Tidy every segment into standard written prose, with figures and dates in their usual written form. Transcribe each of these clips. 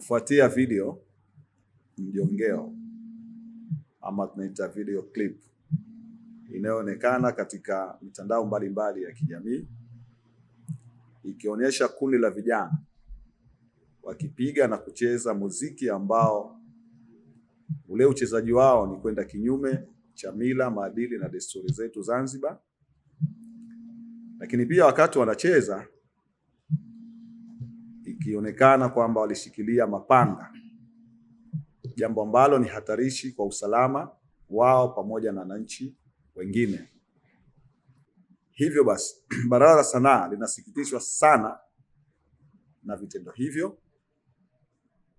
Kufuatia video mjongeo ama tunaita video clip inayoonekana katika mitandao mbalimbali ya kijamii ikionyesha kundi la vijana wakipiga na kucheza muziki ambao ule uchezaji wao ni kwenda kinyume cha mila, maadili na desturi zetu Zanzibar. Lakini pia wakati wanacheza ikionekana kwamba walishikilia mapanga, jambo ambalo ni hatarishi kwa usalama wao pamoja na wananchi wengine. Hivyo basi, Baraza la Sanaa linasikitishwa sana na vitendo hivyo,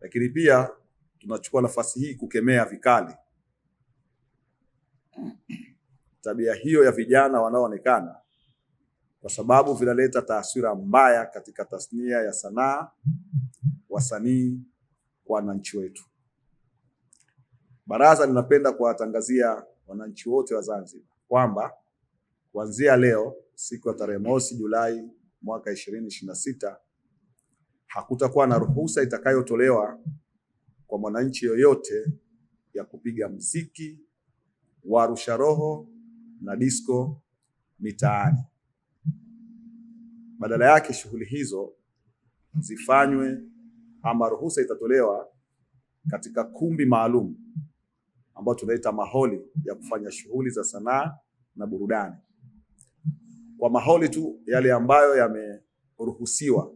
lakini pia tunachukua nafasi hii kukemea vikali tabia hiyo ya vijana wanaoonekana, kwa sababu vinaleta taswira mbaya katika tasnia ya sanaa, wasanii, kwa wananchi wetu. Baraza linapenda kuwatangazia wananchi wote wa Zanzibar kwamba kuanzia leo siku ya tarehe 1 Julai mwaka 2026 hakutakuwa na ruhusa itakayotolewa kwa mwananchi yoyote ya kupiga muziki wa rusha roho na disco mitaani. Badala yake shughuli hizo zifanywe ama ruhusa itatolewa katika kumbi maalum ambao tunaita maholi ya kufanya shughuli za sanaa na burudani. Kwa maholi tu yale ambayo yameruhusiwa,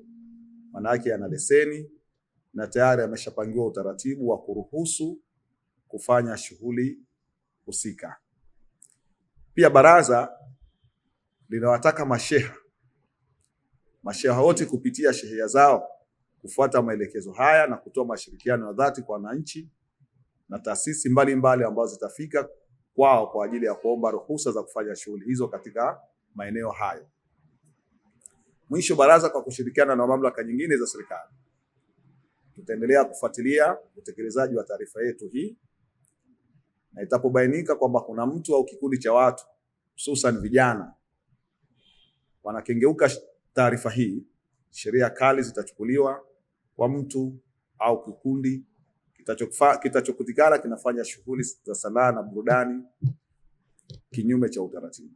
maana yake yana leseni na tayari yameshapangiwa utaratibu wa kuruhusu kufanya shughuli husika. Pia baraza linawataka masheha wote kupitia shehia zao kufuata maelekezo haya na kutoa mashirikiano ya dhati kwa wananchi na taasisi mbalimbali ambazo zitafika kwao kwa ajili ya kuomba ruhusa za kufanya shughuli hizo katika maeneo hayo. Mwisho, baraza kwa kushirikiana na mamlaka nyingine za serikali tutaendelea kufuatilia utekelezaji wa taarifa yetu hii, na itapobainika kwamba kuna mtu au kikundi cha watu hususan vijana wanakengeuka taarifa hii, sheria kali zitachukuliwa kwa mtu au kikundi kitachokutikana kinafanya shughuli za sanaa na burudani kinyume cha utaratibu.